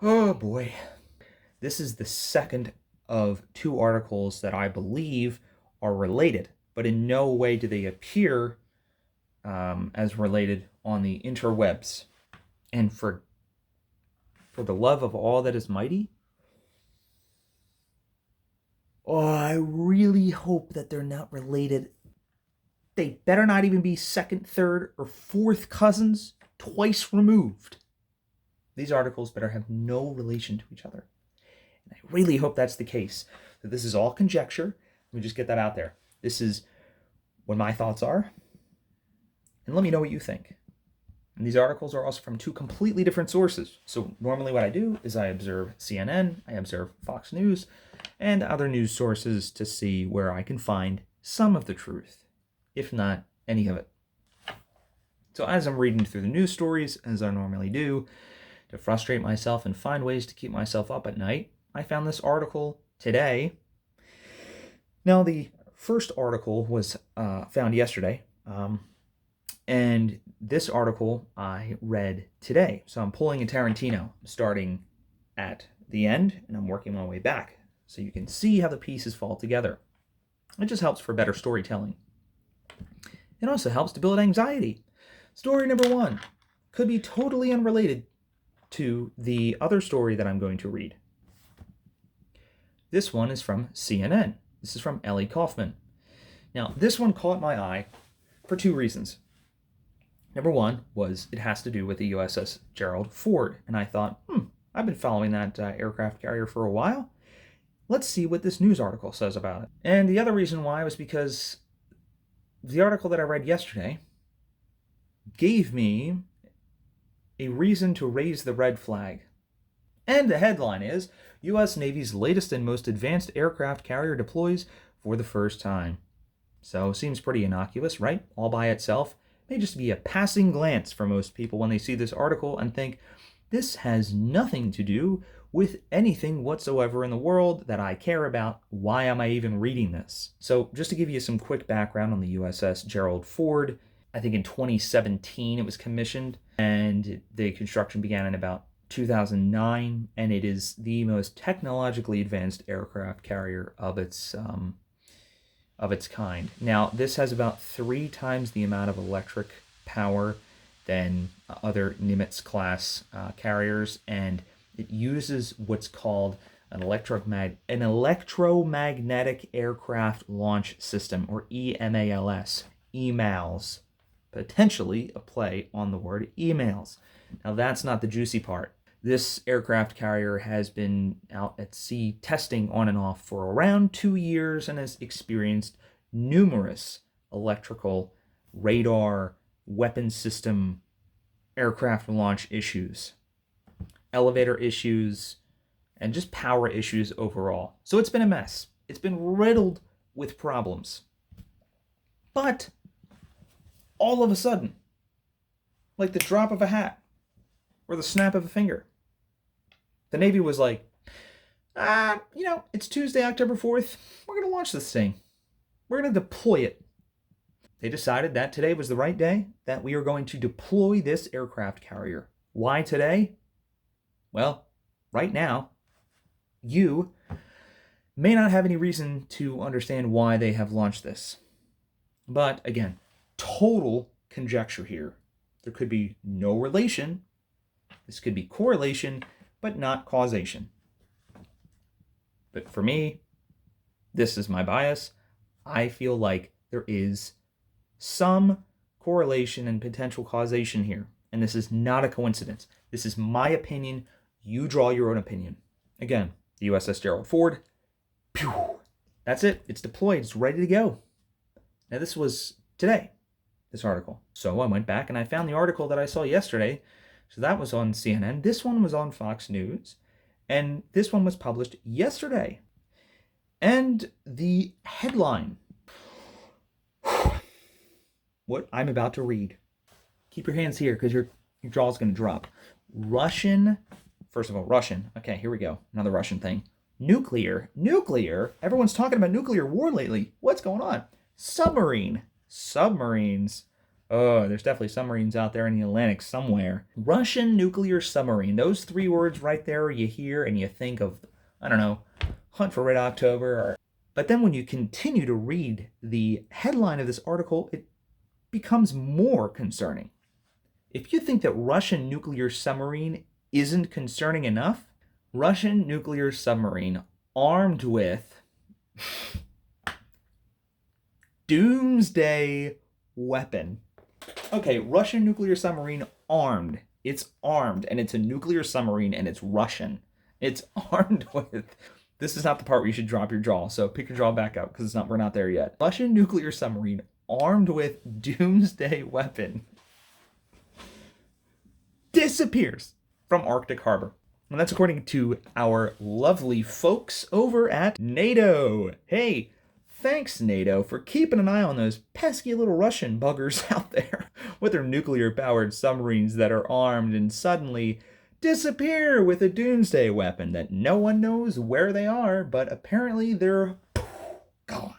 Oh boy. This is the second of two articles that I believe are related, but in no way do they appear as related on the interwebs. And for the love of all that is mighty, I really hope that they're not related. They better not even be second, third, or fourth cousins twice removed. These articles better have no relation to each other. And I really hope that's the case. That this is all conjecture. Let me just get that out there. This is what my thoughts are. And let me know what you think. And these articles are also from two completely different sources. So normally what I do is I observe CNN, I observe Fox News, and other news sources to see where I can find some of the truth, if not any of it. So as I'm reading through the news stories, as I normally do, to frustrate myself and find ways to keep myself up at night, I found this article today. Now, the first article was found yesterday, and this article I read today. So I'm pulling a Tarantino, starting at the end, and I'm working my way back, so you can see how the pieces fall together. It just helps for better storytelling. It also helps to build anxiety. Story number one could be totally unrelated to the other story that I'm going to read. This one is from CNN. This is from Ellie Kaufman. Now, this one caught my eye for two reasons. Number one was it has to do with the USS Gerald Ford. And I thought, I've been following that aircraft carrier for a while. Let's see what this news article says about it. And the other reason why was because the article that I read yesterday gave me a reason to raise the red flag. And the headline is, U.S. Navy's latest and most advanced aircraft carrier deploys for the first time. So, seems pretty innocuous, right? All by itself. May just be a passing glance for most people when they see this article and think, this has nothing to do with anything whatsoever in the world that I care about. Why am I even reading this? So, just to give you some quick background on the USS Gerald Ford, I think in 2017 it was commissioned, and the construction began in about 2009, and it is the most technologically advanced aircraft carrier of its kind. Now, this has about 3 times the amount of electric power than other Nimitz class carriers, and it uses what's called an electromagnetic aircraft launch system, or EMALS, EMALS, potentially a play on the word emails. Now, that's not the juicy part. This aircraft carrier has been out at sea testing on and off for around 2 years and has experienced numerous electrical, radar, weapon system, aircraft launch issues, elevator issues, and just power issues overall. So it's been a mess. It's been riddled with problems. But all of a sudden, like the drop of a hat or the snap of a finger, the Navy was like, it's Tuesday, October 4th. We're going to launch this thing. We're going to deploy it. They decided that today was the right day, that we are going to deploy this aircraft carrier. Why today? Well, right now, you may not have any reason to understand why they have launched this. But again, total conjecture here. There could be no relation. This could be correlation, but not causation. But for me, this is my bias. I feel like there is some correlation and potential causation here. And this is not a coincidence. This is my opinion. You draw your own opinion. Again, the USS Gerald Ford. Pew, that's it. It's deployed. It's ready to go. Now, this was today, this article. So I went back and I found the article that I saw yesterday. So that was on CNN. This one was on Fox News. And this one was published yesterday. And the headline, what I'm about to read. Keep your hands here because your jaw's going to drop. First of all, Russian. Okay, here we go. Another Russian thing. Nuclear. Everyone's talking about nuclear war lately. What's going on? Submarines Oh, there's definitely submarines out there in the Atlantic somewhere. Russian nuclear submarine. Those three words right there you hear and you think of, I don't know, Hunt for Red October. But then when you continue to read the headline of this article, it becomes more concerning. If you think that Russian nuclear submarine isn't concerning enough, Russian nuclear submarine armed with doomsday weapon. Okay, Russian nuclear submarine armed. It's armed, and it's a nuclear submarine, and it's Russian. It's armed with... This is not the part where you should drop your jaw, so pick your jaw back up, because we're not there yet. Russian nuclear submarine armed with doomsday weapon disappears from Arctic Harbor. And that's according to our lovely folks over at NATO. Hey, thanks, NATO, for keeping an eye on those pesky little Russian buggers out there with their nuclear-powered submarines that are armed and suddenly disappear with a doomsday weapon that no one knows where they are, but apparently they're gone.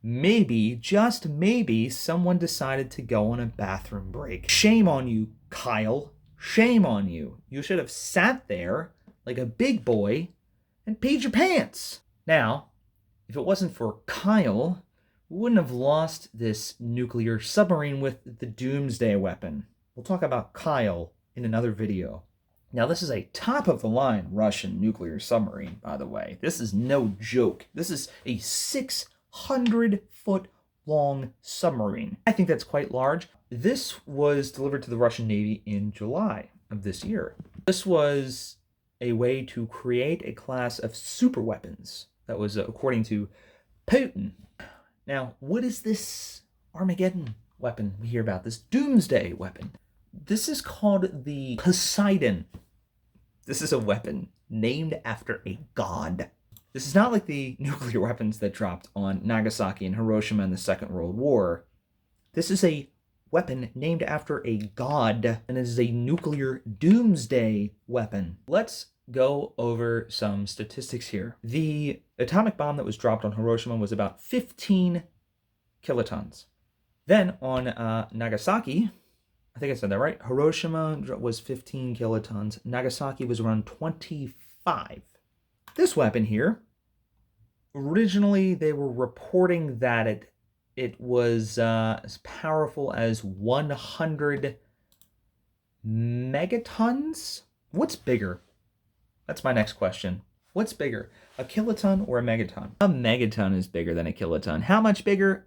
Maybe, just maybe, someone decided to go on a bathroom break. Shame on you, Kyle. Shame on you. You should have sat there like a big boy and peed your pants. Now, if it wasn't for Kyle, we wouldn't have lost this nuclear submarine with the doomsday weapon. We'll talk about Kyle in another video. Now, this is a top-of-the-line Russian nuclear submarine, by the way. This is no joke. This is a 600-foot-long submarine. I think that's quite large. This was delivered to the Russian Navy in July of this year. This was a way to create a class of superweapons. That was according to Putin. Now, what is this Armageddon weapon we hear about? This doomsday weapon? This is called the Poseidon. This is a weapon named after a god. This is not like the nuclear weapons that dropped on Nagasaki and Hiroshima in the Second World War. This is a weapon named after a god, and it is a nuclear doomsday weapon. Let's go over some statistics here. The atomic bomb that was dropped on Hiroshima was about 15 kilotons. Then on Nagasaki, I think I said that right, Hiroshima was 15 kilotons. Nagasaki was around 25. This weapon here, originally they were reporting that it was as powerful as 100 megatons? What's bigger? That's my next question. What's bigger, a kiloton or a megaton? A megaton is bigger than a kiloton. How much bigger?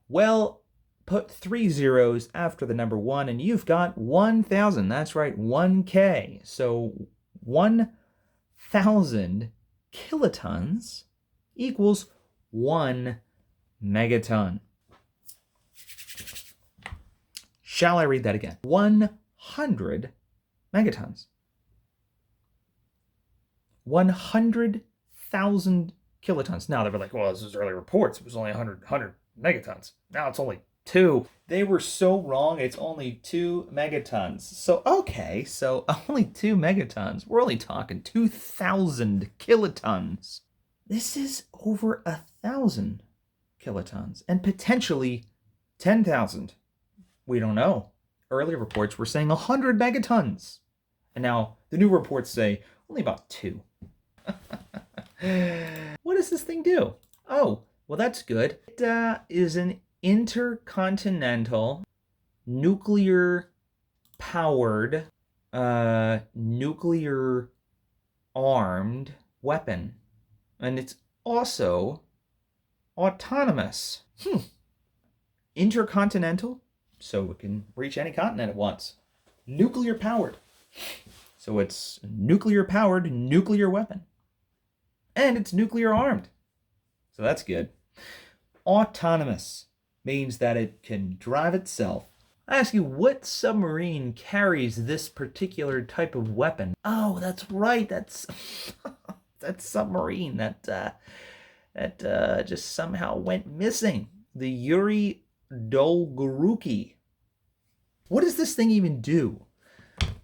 Well, put 3 zeros after the number 1 and you've got 1,000. That's right, 1K. So 1,000 kilotons equals 1 megaton. Shall I read that again? 100 megatons. 100,000 kilotons. Now they were like, well, this is early reports. It was only 100 megatons. Now it's only 2. They were so wrong. It's only 2 megatons. So, okay, so only 2 megatons. We're only talking 2,000 kilotons. This is over 1,000 kilotons and potentially 10,000. We don't know. Earlier reports were saying 100 megatons. And now the new reports say only about 2. What does this thing do? Oh, well, that's good. It is an intercontinental nuclear-powered, nuclear-armed weapon. And it's also autonomous. Intercontinental, so it can reach any continent at once. Nuclear-powered. So it's nuclear-powered nuclear weapon. And it's nuclear-armed. So that's good. Autonomous means that it can drive itself. I ask you, what submarine carries this particular type of weapon? Oh, that's right. That's that submarine that just somehow went missing. The Yuri Dolgoruki. What does this thing even do?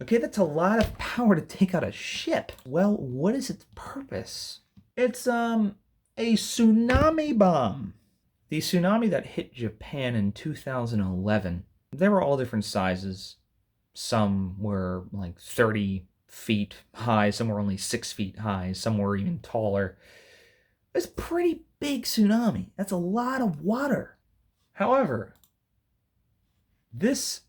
Okay, that's a lot of power to take out a ship. Well, what is its purpose? It's a tsunami bomb. The tsunami that hit Japan in 2011 They were all different sizes. Some were like 30 feet high, some were only 6 feet high, some were even taller. It's a pretty big tsunami. That's a lot of water. However, this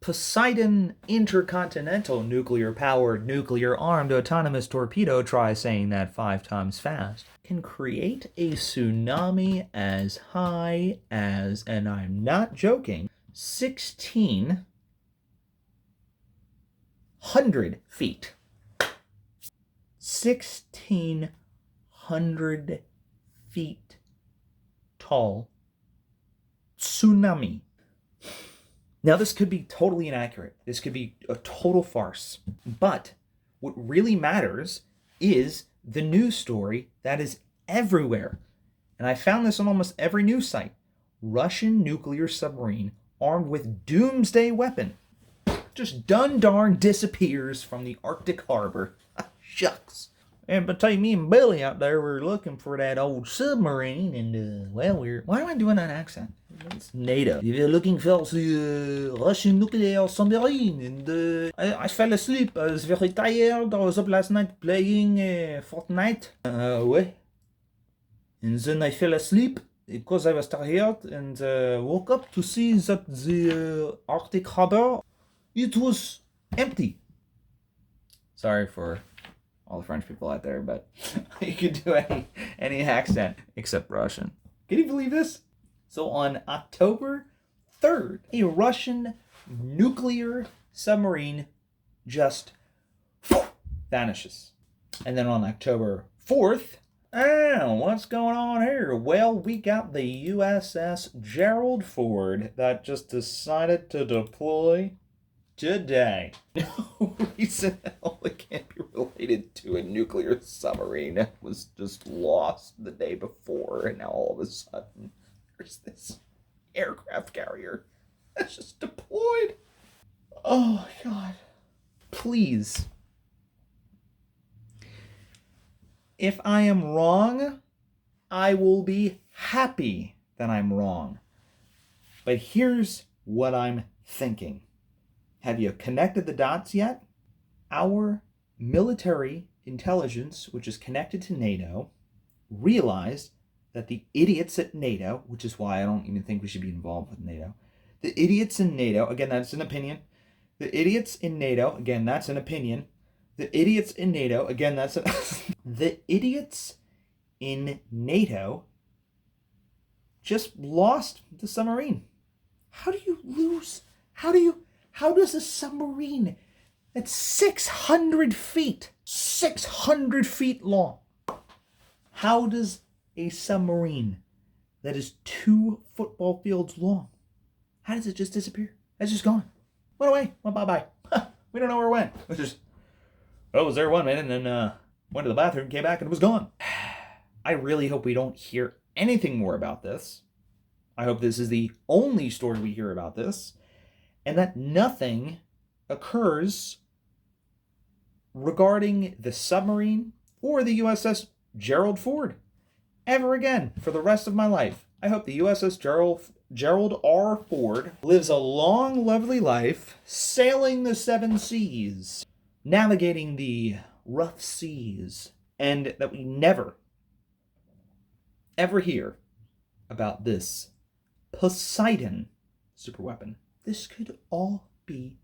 Poseidon intercontinental nuclear-powered, nuclear-armed autonomous torpedo, try saying that 5 times fast, can create a tsunami as high as, and I'm not joking, 1,600 feet. 1,600 feet tall tsunami. Now, this could be totally inaccurate. This could be a total farce. But what really matters is the news story that is everywhere. And I found this on almost every news site. Russian nuclear submarine armed with doomsday weapon just done-darn disappears from the Arctic harbor. Shucks. And between me and Billy out there, we're looking for that old submarine, and, why am I doing that accent? It's NATO. We're looking for the Russian nuclear submarine, and I fell asleep. I was very tired. I was up last night playing Fortnite. And then I fell asleep because I was tired, and woke up to see that the Arctic harbor, it was empty. Sorry for all the French people out there, but you could do any accent except Russian. Can you believe this? So on October 3rd, a Russian nuclear submarine just vanishes. And then on October 4th, what's going on here? Well, we got the USS Gerald Ford that just decided to deploy today. No reason at all it can't be related to a nuclear submarine that was just lost the day before, and now all of a sudden there's this aircraft carrier that's just deployed. Oh my God. Please. If I am wrong, I will be happy that I'm wrong. But here's what I'm thinking. Have you connected the dots yet? Our military intelligence, which is connected to NATO, realized that the idiots at NATO, which is why I don't even think we should be involved with NATO, the idiots in NATO, again, that's an opinion. The idiots in NATO, again, that's an opinion. The idiots in NATO, again, that's the idiots in NATO just lost the submarine. How do you lose? How does a submarine that's 600 feet long, how does a submarine that is 2 football fields long, how does it just disappear? It's just gone. Went away. Went bye-bye. We don't know where it went. It was just, it was there 1 minute and then went to the bathroom, came back, and it was gone. I really hope we don't hear anything more about this. I hope this is the only story we hear about this, and that nothing occurs regarding the submarine or the USS Gerald Ford ever again for the rest of my life. I hope the USS Gerald R. Ford lives a long, lovely life, sailing the 7 seas, navigating the rough seas, and that we never, ever hear about this Poseidon superweapon. This could all be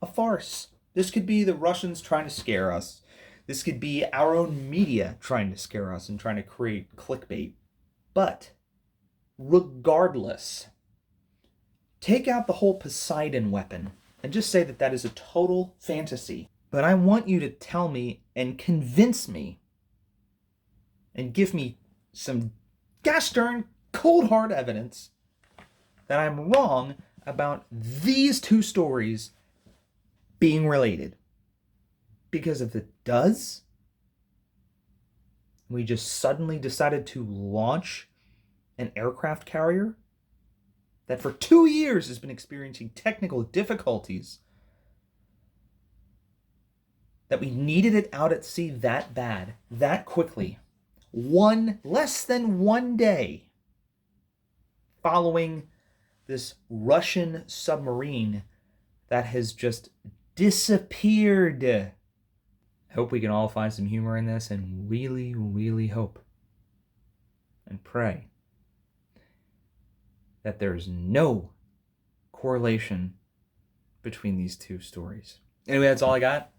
a farce. This could be the Russians trying to scare us. This could be our own media trying to scare us and trying to create clickbait. But regardless, take out the whole Poseidon weapon and just say that that is a total fantasy. But I want you to tell me and convince me and give me some gosh darn cold hard evidence that I'm wrong about these 2 stories being related. Because if it does, we just suddenly decided to launch an aircraft carrier that for 2 years has been experiencing technical difficulties, that we needed it out at sea that bad, that quickly, less than 1 day following this Russian submarine that has just disappeared. I hope we can all find some humor in this and really, really hope and pray that there's no correlation between these two stories. Anyway, that's all I got.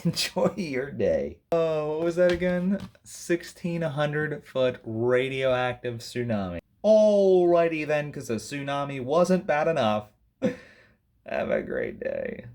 Enjoy your day. Oh, what was that again? 1,600-foot radioactive tsunami. Alrighty then, because a tsunami wasn't bad enough. Have a great day.